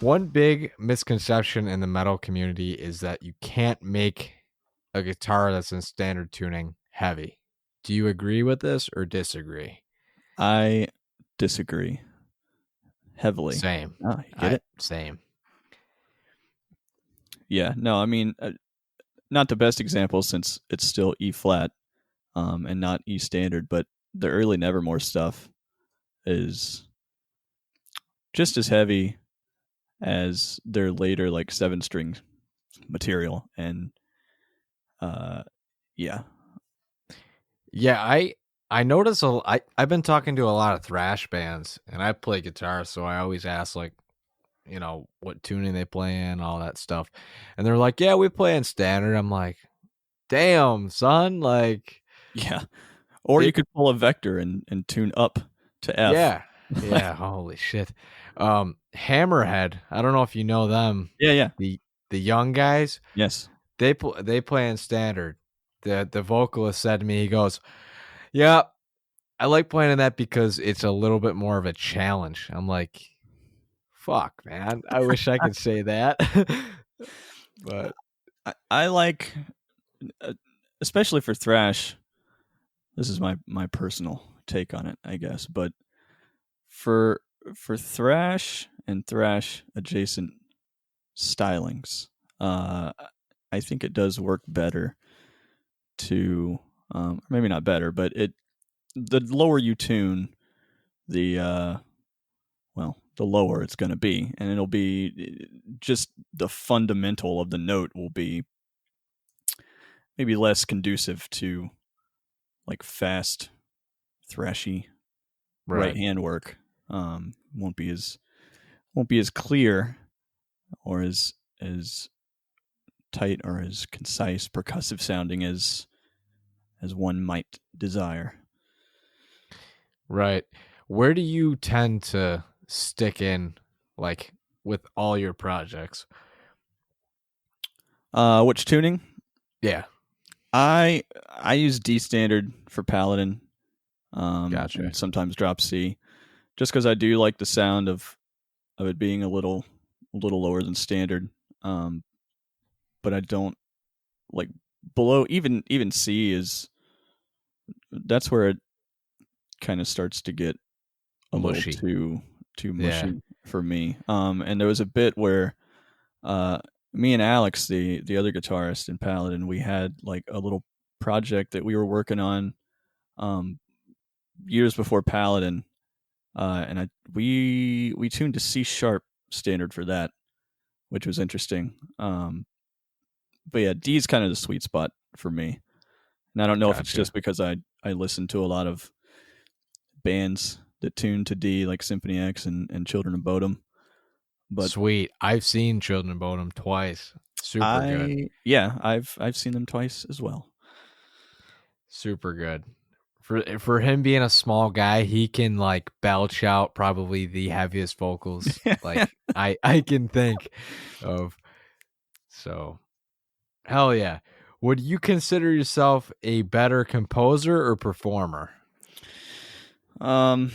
One big misconception in the metal community is that you can't make a guitar that's in standard tuning heavy. Do you agree with this or disagree? I disagree heavily. Same. Oh, you get it? Same. Yeah. No, I mean, not the best example since it's still E flat and not E standard, but the early Nevermore stuff is just as heavy as their later like 7-string material. And yeah. I notice I've been talking to a lot of thrash bands, and I play guitar, so I always ask, like, what tuning they play in, all that stuff. And they're like, yeah, we play in standard. I'm like, damn, son. Like, yeah. Or you could pull a vector and tune up to F. Yeah. Yeah. Holy shit. Hammerhead. I don't know if you know them. Yeah. The young guys. Yes. They play in standard. The vocalist said to me, he goes, yeah, I like playing in that because it's a little bit more of a challenge. I'm like, fuck, man. I wish I could say that. But I like, especially for thrash, this is my personal take on it, I guess. But for thrash and thrash adjacent stylings, I think it does work better to, maybe not better, but the lower you tune, the lower it's going to be, and it'll be just the fundamental of the note will be maybe less conducive to like fast, thrashy right hand work. Won't be as clear or as tight or as concise, percussive sounding as one might desire. Right. Where do you tend to stick in, like, with all your projects? Which tuning? Yeah. I use D standard for Paladin. Gotcha. And sometimes drop C, just because I do like the sound of it being a little lower than standard. But I don't like below even C that's where it kind of starts to get a mushy. little too mushy for me. And there was a bit where me and Alex, the other guitarist in Paladin, we had like a little project that we were working on years before Paladin, and we tuned to C sharp standard for that, which was interesting. But yeah, D is kind of the sweet spot for me, and I don't know if it's just because I listen to a lot of bands that tune to D, like Symphony X and Children of Bodom. But sweet, I've seen Children of Bodom twice. Super good. Yeah, I've seen them twice as well. Super good. For him being a small guy, he can like belch out probably the heaviest vocals like I can think of. So, hell yeah. Would you consider yourself a better composer or performer? Oh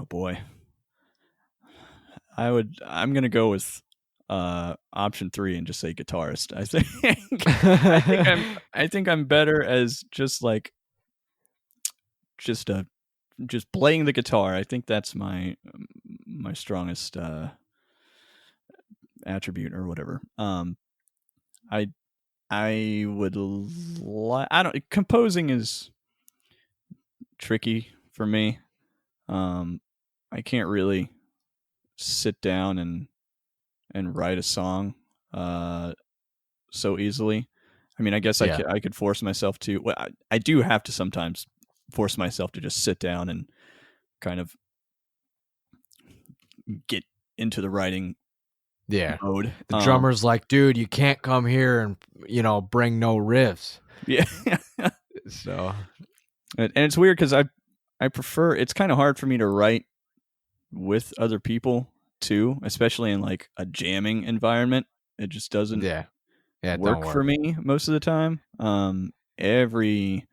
boy. I'm going to go with option 3 and just say guitarist. I think I'm better as just playing the guitar. I think that's my strongest attribute or whatever. I would composing is tricky for me. I can't really sit down and write a song so easily. I mean, I guess I could force myself to. Well, I do have to sometimes force myself to just sit down and kind of get into the writing mode. The drummer's like, dude, you can't come here and bring no riffs. Yeah. So, and it's weird because I prefer. It's kind of hard for me to write with other people too, especially in like a jamming environment. It just doesn't work for me most of the time. Every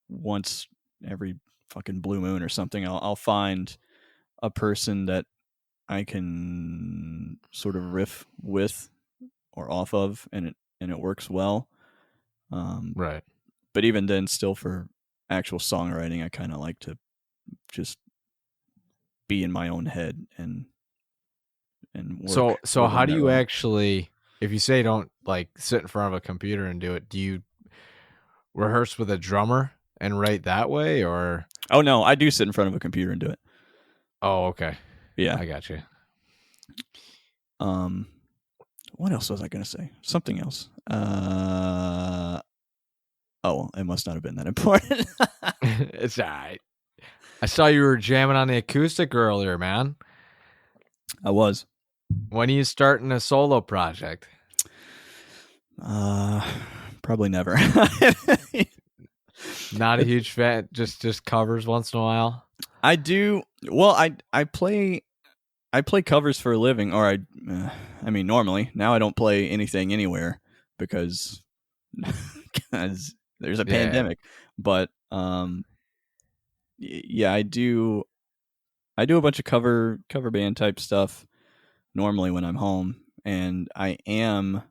once every fucking Blue Moon or something, I'll find a person that I can sort of riff with or off of, and it works well. Right. But even then, still for actual songwriting, I kind of like to just be in my own head and work. So how within do that you realm. actually, if you say don't like sit in front of a computer and do it, do you rehearse with a drummer and write that way, or? Oh no, I do sit in front of a computer and do it. Oh, okay. Yeah. I got you. What else was I going to say? Something else. Oh, it must not have been that important. It's all right. I saw you were jamming on the acoustic earlier, man. I was. When are you starting a solo project? Probably never. Not a huge fan. Just covers once in a while. I do. Well, I play covers for a living, or I mean, normally. Now I don't play anything anywhere because there's a pandemic. But yeah, I do a bunch of cover band type stuff normally when I'm home, and I am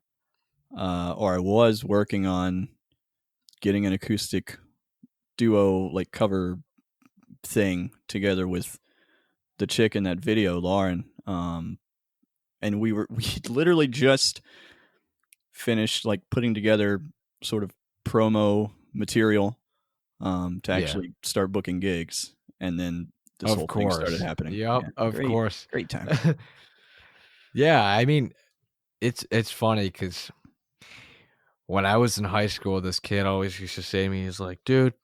or I was working on getting an acoustic duo like cover thing together with the chick in that video, Lauren. And we literally just finished like putting together sort of promo material to actually start booking gigs, and then this whole thing started happening. Yep, of course. Great time. Yeah, I mean, it's funny because when I was in high school, this kid always used to say to me, he's like, dude,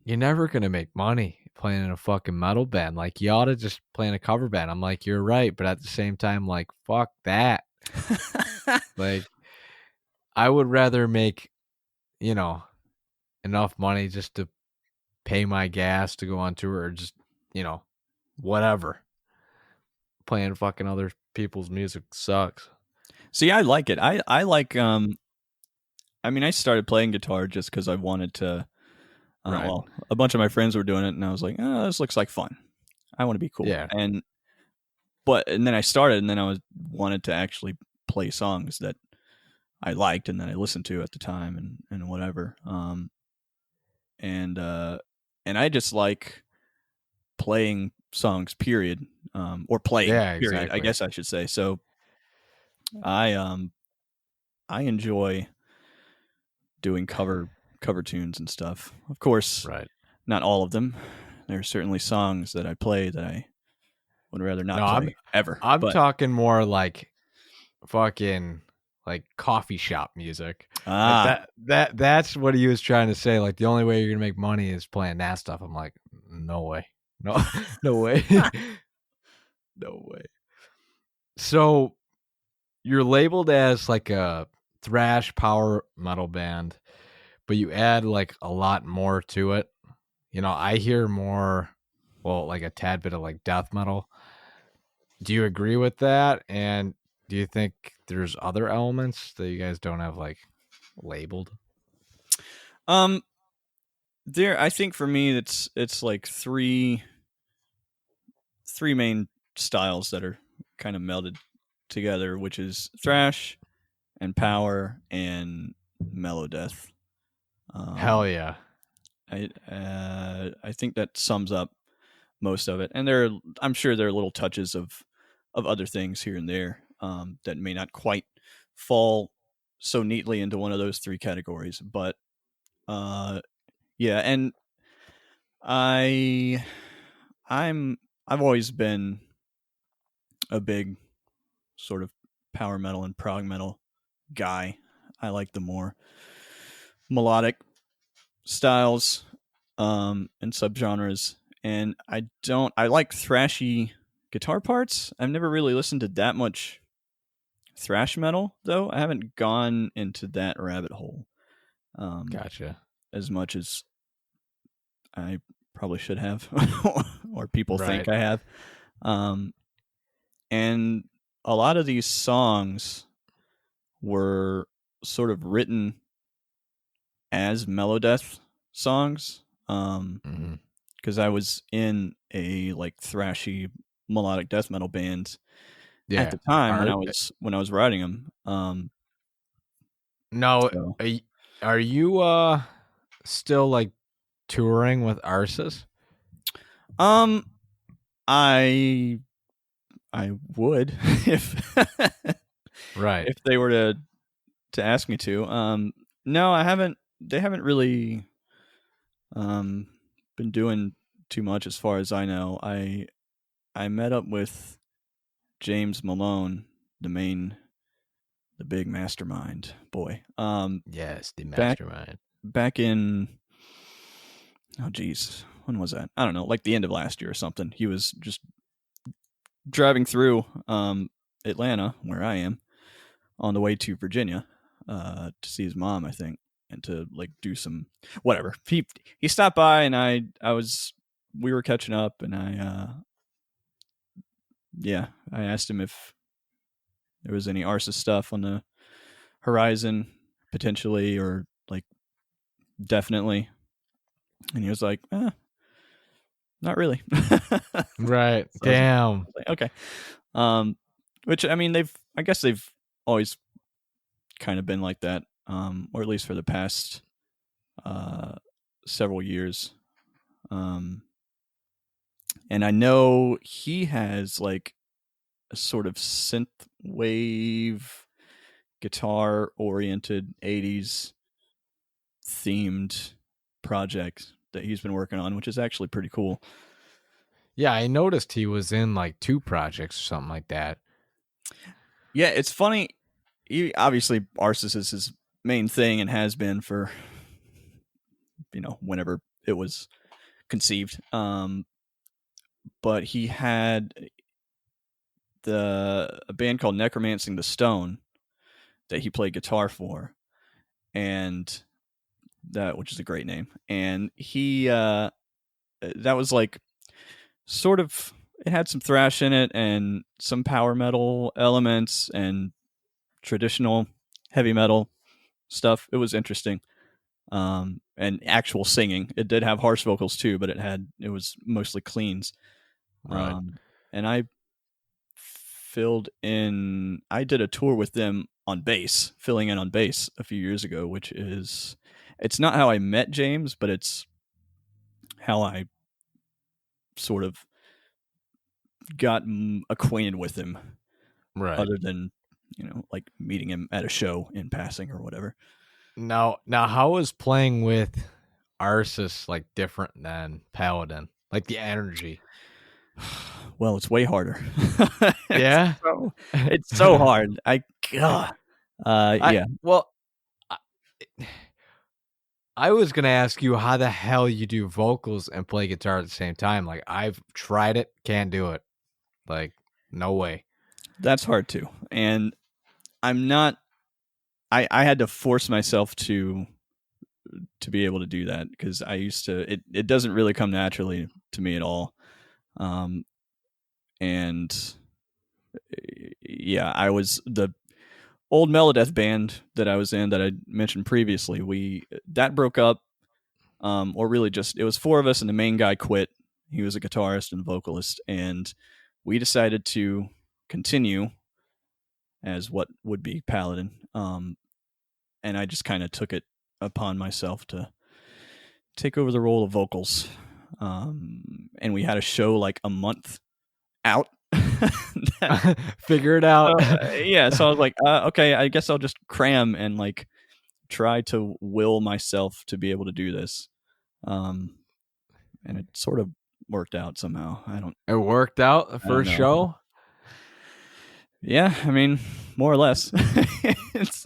you're never going to make money playing in a fucking metal band. Like, you ought to just play in a cover band. I'm like, you're right. But at the same time, like, fuck that. Like, I would rather make, enough money just to pay my gas to go on tour, or just, whatever. Playing fucking other people's music sucks. See, I like it. I like, I mean, I started playing guitar just because I wanted to. Right. Well, a bunch of my friends were doing it, and I was like, "Oh, this looks like fun. I want to be cool." Yeah. And then I started, and then I wanted to actually play songs that I liked and that I listened to at the time, and whatever. And I just like playing songs, period, or playing, period. Exactly. I guess I should say. So, I enjoy doing cover tunes and stuff. Of course, right. Not all of them. There are certainly songs that I play that I would rather not play ever. I'm talking more like fucking like coffee shop music. Like that's what he was trying to say. Like, the only way you're gonna make money is playing that stuff. I'm like, no way. No way. No way. So you're labeled as like a thrash power metal band, but you add like a lot more to it. I hear more, well, like a tad bit of like death metal. Do you agree with that? And do you think there's other elements that you guys don't have like labeled? I think for me it's like three main styles that are kind of melded together, which is thrash and power and mellow death. Hell yeah. I think that sums up most of it, and I'm sure there are little touches of other things here and there that may not quite fall so neatly into one of those three categories, but yeah. And I've always been a big sort of power metal and prog metal guy. I like the more melodic styles and subgenres, and I like thrashy guitar parts. I've never really listened to that much thrash metal, though. I haven't gone into that rabbit hole Gotcha. as much as I probably should have or people think I have. And a lot of these songs were sort of written as melodeath songs. because I was in a like thrashy melodic death metal band at Yeah. the time Are when I was writing them. no, So are you still like touring with Arsis? um I I would if Right. if they were to ask me to. No, I haven't. They haven't really been doing too much as far as I know. I met up with James Malone, the big mastermind boy. Yes, the Back mastermind. back in when was that? I don't know, like the end of last year or something. He was just driving through Atlanta, where I am, on the way to Virginia to see his mom, I think, and to like do some whatever. He stopped by, and we were catching up, and I asked him if there was any Arsa stuff on the horizon, potentially, or like definitely, and he was like, not really. Right. So I Damn. was like, okay. Which I mean, I guess they've always kind of been like that, or at least for the past several years. And I know he has like a sort of synth wave guitar oriented 80s themed project that he's been working on, which is actually pretty cool. Yeah, I noticed he was in like 2 projects or something like that. Yeah, it's funny. Obviously, Arsis is his main thing and has been for, whenever it was conceived. But he had a band called Necromancing the Stone that he played guitar for, and which is a great name. And he that was like sort of, it had some thrash in it and some power metal elements and traditional heavy metal stuff. It was interesting. And actual singing. It did have harsh vocals too, but it was mostly cleans. Right. And I did a tour with them on bass, filling in on bass a few years ago, it's not how I met James, but it's how I sort of got acquainted with him, Right. other than, like meeting him at a show in passing or whatever. Now how is playing with Arsis like different than Paladin? Like the energy. Well, it's way harder. Yeah. It's so hard. God. Yeah. Well, I was gonna ask you how the hell you do vocals and play guitar at the same time. Like I've tried it, can't do it. Like no way. That's hard too. And I'm not. I had to force myself to be able to do that, because I used to. It doesn't really come naturally to me at all. And yeah, I was the old Melodeath band that I was in that I mentioned previously. That broke up, or really just, it was 4 of us and the main guy quit. He was a guitarist and vocalist, and we decided to continue as what would be Paladin. And I just kind of took it upon myself to take over the role of vocals. And we had a show like a month out. Figure it out. Yeah, so I was like, okay, I guess I'll just cram and like try to will myself to be able to do this. And it sort of worked out somehow. It worked out the first show. Yeah, I mean, more or less.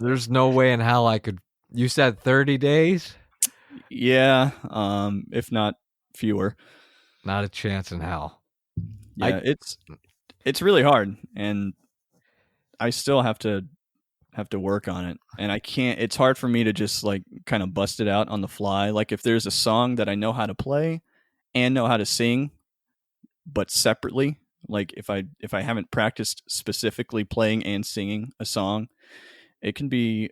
There's no way in hell I could. You said 30 days? Yeah, if not fewer. Not a chance in hell. Yeah, it's really hard, and I still have to work on it. And I can't. It's hard for me to just like kind of bust it out on the fly. Like if there's a song that I know how to play and know how to sing, but separately, like if I haven't practiced specifically playing and singing a song, it can be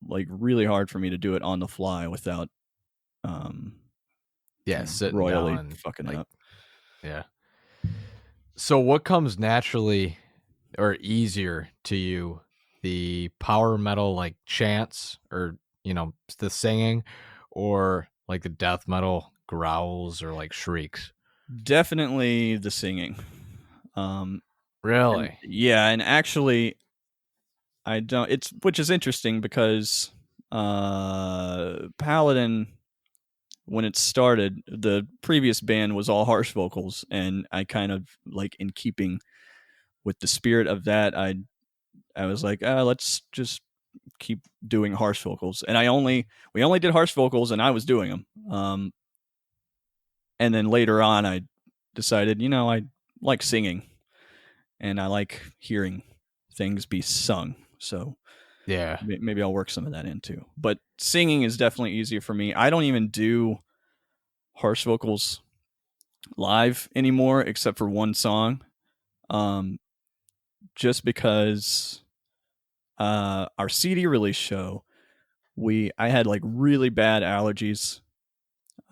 like really hard for me to do it on the fly without Yeah, sitting royally down, fucking it like, up. yeah. So what comes naturally or easier to you? The power metal like chants or, the singing, or like the death metal growls or like shrieks? Definitely the singing. And Really? yeah, and actually I don't. It's which is interesting because Paladin, when it started, the previous band was all harsh vocals, and I kind of like in keeping with the spirit of that, I was like, let's just keep doing harsh vocals, and we only did harsh vocals, and I was doing them. And then later on, I decided, I like singing, and I like hearing things be sung, so Yeah. maybe I'll work some of that in too. But singing is definitely easier for me. I don't even do harsh vocals live anymore, except for one song, um, just because our CD release show, I had like really bad allergies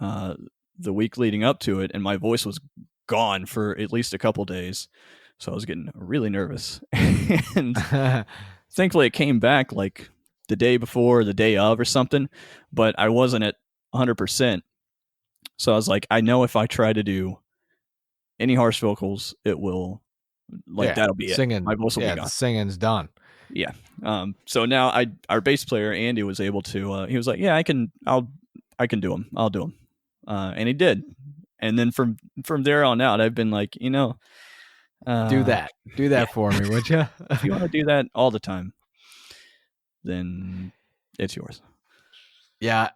uh, the week leading up to it, and my voice was gone for at least a couple days. So I was getting really nervous, and thankfully it came back like the day before, the day of, or something. But I wasn't at 100%. So I was like, I know if I try to do any harsh vocals, it will Yeah. that'll be it. Singing. My voice will be Yeah, the gone. singing's done. Yeah. So now our bass player Andy was able to. He was like, yeah, I can do them. I'll do them. And he did. And then from there on out, I've been like, Do that yeah. for me, would you? If you want to do that all the time, then it's yours. Yeah.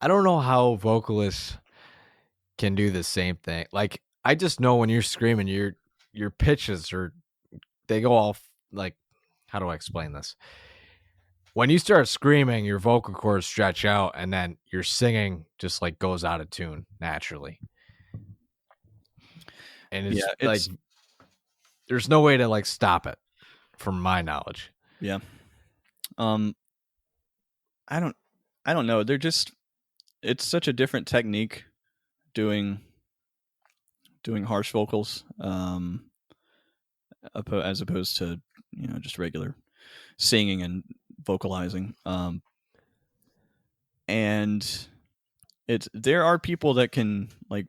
I don't know how vocalists can do the same thing. Like, I just know when you're screaming, your pitches they go off, like, how do I explain this? When you start screaming, your vocal cords stretch out, and then your singing just like goes out of tune naturally. And it's like there's no way to like stop it, from my knowledge. Yeah. I don't know. It's such a different technique doing harsh vocals, as opposed to just regular singing and vocalizing. And there are people that can like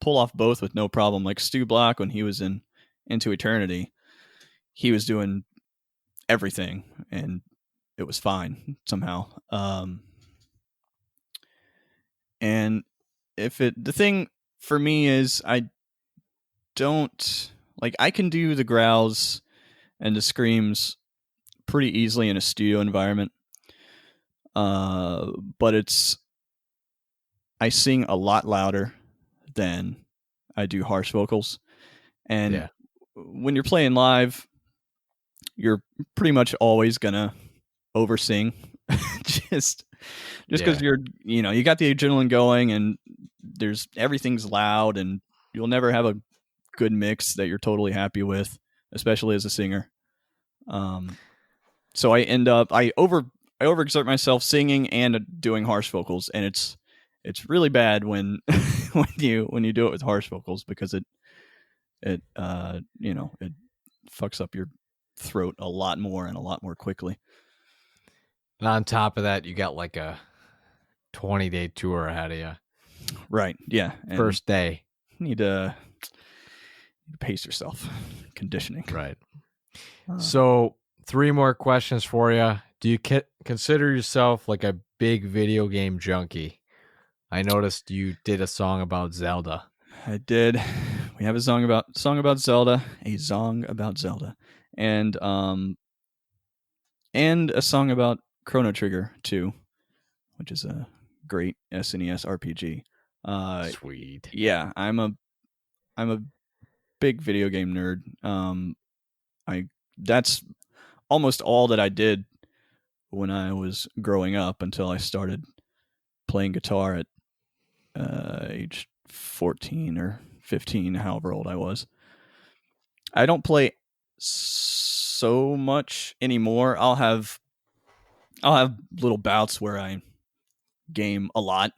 pull off both with no problem. Like Stu Block, when he was in Into Eternity, he was doing everything and it was fine somehow. And the thing for me is I don't like, I can do the growls and the screams pretty easily in a studio environment. But I sing a lot louder than I do harsh vocals. And when you're playing live, you're pretty much always gonna oversing just because you're you got the adrenaline going and everything's loud, and you'll never have a good mix that you're totally happy with, especially as a singer. So I overexert myself singing and doing harsh vocals, and it's really bad when when you do it with harsh vocals, because it fucks up your throat a lot more and a lot more quickly. And on top of that, you got like a 20-day tour ahead of you. Right. Yeah. And first day. You need to pace yourself. Conditioning. Right. So 3 more questions for you. Do you consider yourself like a big video game junkie? I noticed you did a song about Zelda. I did. We have a song about Zelda, and a song about Chrono Trigger too, which is a great SNES RPG. Sweet. Yeah, I'm a big video game nerd. That's almost all that I did when I was growing up until I started playing guitar at age 14 or 15, however old I was. I don't play so much anymore. I'll have little bouts where I game a lot.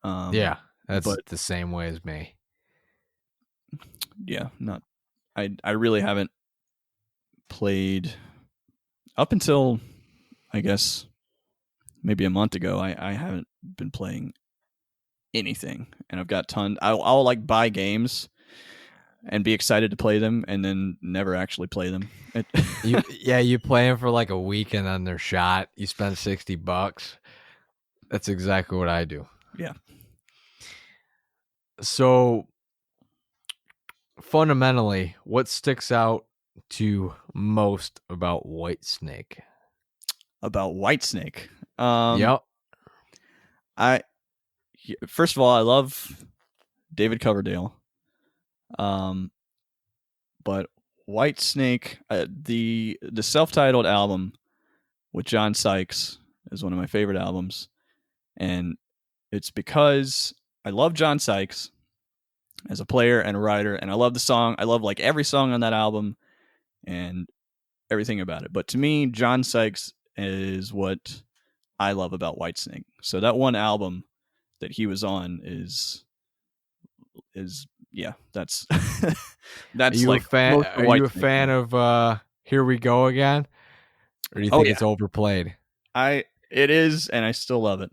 Yeah, That's but the same way as me. yeah, not. I really haven't played up until, I guess, maybe a month ago. I haven't been playing anything, and I've got tons. I'll like buy games and be excited to play them, and then never actually play them. You play them for like a week, and then they're shot. You spend $60. That's exactly what I do. Yeah. So, fundamentally, what sticks out to most about Whitesnake? About Whitesnake. Yep. First of all, I love David Coverdale. But Whitesnake, the self-titled album with John Sykes is one of my favorite albums, and it's because I love John Sykes as a player and a writer, and I love the song. I love like every song on that album and everything about it. But to me, John Sykes is what I love about Whitesnake. So that one album that he was on is yeah, that's that's are you like a fan? Are you a fan of Here We Go Again, or do you think it's overplayed? It is, and I still love it.